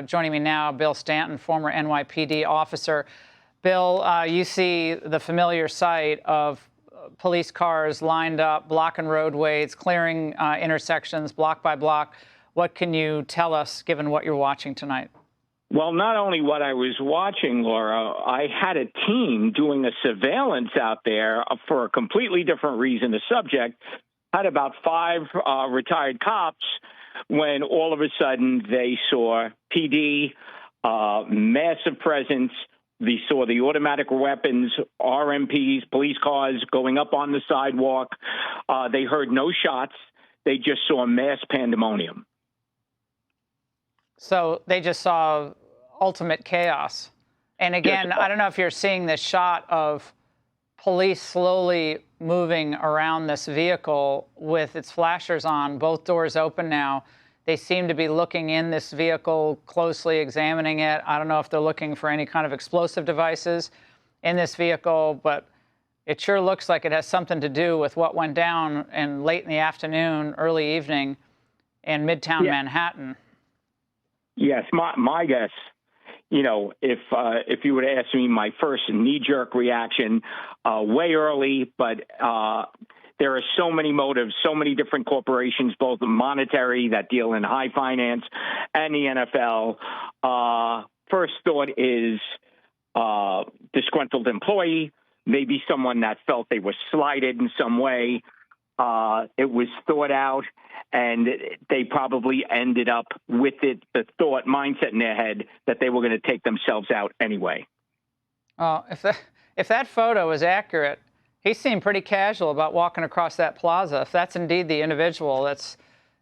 Joining me now, Bill Stanton, former NYPD officer. Bill, you see the familiar sight of police cars lined up, blocking roadways, clearing intersections block by block. What can you tell us, given what you're watching tonight? Well, not only what I was watching, Laura, I had a team doing a surveillance out there for a completely different reason. The subject had about 5 retired cops when all of a sudden they saw PD, massive presence. They saw the automatic weapons, RMPs, police cars going up on the sidewalk. They heard no shots. They just saw mass pandemonium. So they just saw ultimate chaos. And again, I don't know if you're seeing this shot of police slowly moving around this vehicle with its flashers on, both doors open now. They seem to be looking in this vehicle, closely examining it. I don't know if they're looking for any kind of explosive devices in this vehicle, but it sure looks like it has something to do with what went down in late in the afternoon, early evening in Midtown Manhattan. Yes, my guess, you know, if you would ask me, my first knee-jerk reaction, way early, but there are so many motives, so many different corporations, both monetary that deal in high finance and the NFL. First thought is disgruntled employee, maybe someone that felt they were slighted in some way. It was thought out, and they probably ended up with the thought mindset in their head that they were going to take themselves out anyway. If that photo is accurate, he seemed pretty casual about walking across that plaza. If that's indeed the individual that's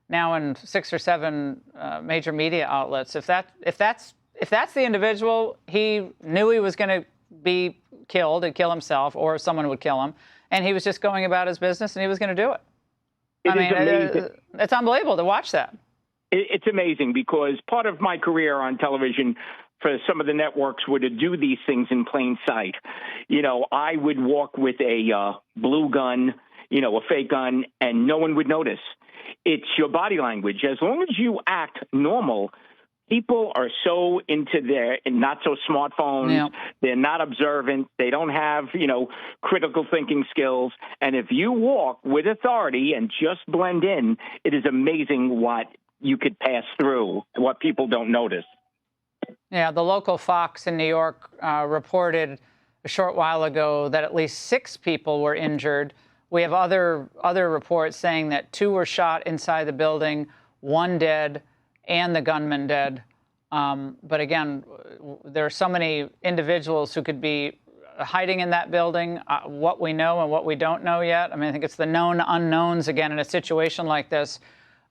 now in 6 or 7 major media outlets, if that's the individual, he knew he was going to be killed and kill himself, or someone would kill him, and he was just going about his business and he was going to do it. It's unbelievable to watch that. It's amazing, because part of my career on television for some of the networks were to do these things in plain sight. You know, I would walk with a blue gun, you know, a fake gun, and no one would notice. It's your body language. As long as you act normal, people are so into their not so smartphones. Yeah. They're not observant. They don't have, you know, critical thinking skills. And if you walk with authority and just blend in, it is amazing what you could pass through, what people don't notice. Yeah, the local Fox in New York reported a short while ago that at least 6 people were injured. We have other reports saying that 2 were shot inside the building, 1 dead, and the gunman dead. But again, there are so many individuals who could be hiding in that building, what we know and what we don't know yet. I mean, I think it's the known unknowns, again, in a situation like this,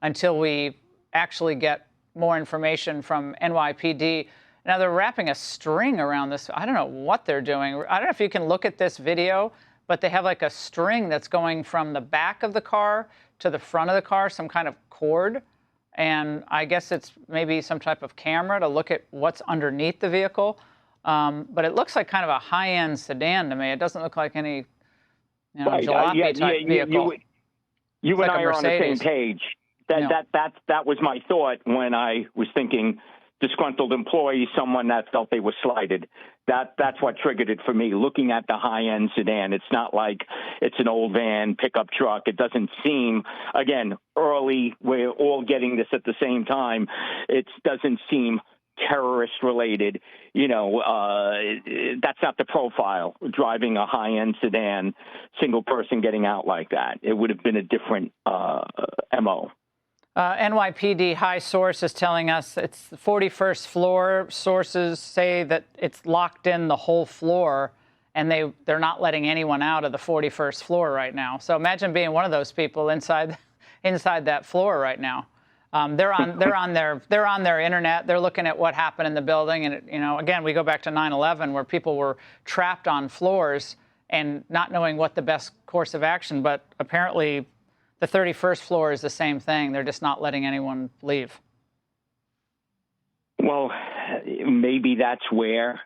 until we actually get more information from NYPD. Now, they're wrapping a string around this. I don't know what they're doing. I don't know if you can look at this video, but they have like a string that's going from the back of the car to the front of the car, some kind of cord. And I guess it's maybe some type of camera to look at what's underneath the vehicle. But it looks like kind of a high-end sedan to me. It doesn't look like any, you know, jalopy-type vehicle. You and I are on the same page. That was my thought when I was thinking disgruntled employee, someone that felt they were slighted. That's what triggered it for me, looking at the high-end sedan. It's not like it's an old van, pickup truck. It doesn't seem, again, early, we're all getting this at the same time. It doesn't seem terrorist-related. You know, that's not the profile, driving a high-end sedan, single person getting out like that. It would have been a different MO. NYPD high source is telling us it's the 41st floor. Sources say that it's locked in the whole floor, and they're not letting anyone out of the 41st floor right now. So imagine being one of those people inside that floor right now. They're on their internet. They're looking at what happened in the building, and you know, again, we go back to 9/11, where people were trapped on floors and not knowing what the best course of action. But apparently, the 31st floor is the same thing. They're just not letting anyone leave. Well, maybe that's where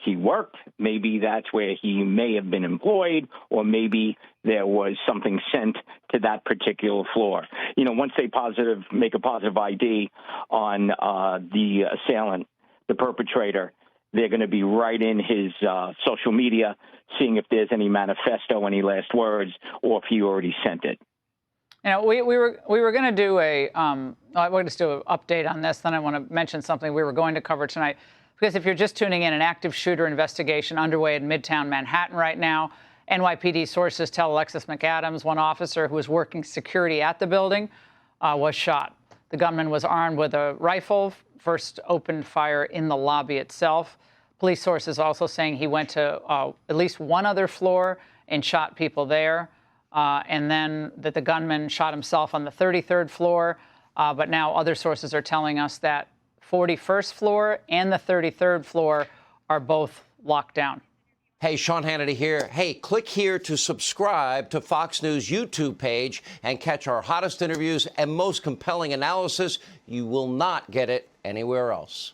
he worked. Maybe that's where he may have been employed, or maybe there was something sent to that particular floor. You know, once they make a positive ID on the assailant, the perpetrator, they're going to be right in his social media, seeing if there's any manifesto, any last words, or if he already sent it. You know, we were going to do we'll just do an update on this. Then I want to mention something we were going to cover tonight. Because if you're just tuning in, an active shooter investigation underway in Midtown Manhattan right now. NYPD sources tell Alexis McAdams, one officer who was working security at the building, was shot. The gunman was armed with a rifle, first opened fire in the lobby itself. Police sources also saying he went to at least one other floor and shot people there. And then that the gunman shot himself on the 33rd floor. But now other sources are telling us that 41st floor and the 33rd floor are both locked down. Hey, Sean Hannity here. Hey, click here to subscribe to Fox News YouTube page and catch our hottest interviews and most compelling analysis. You will not get it anywhere else.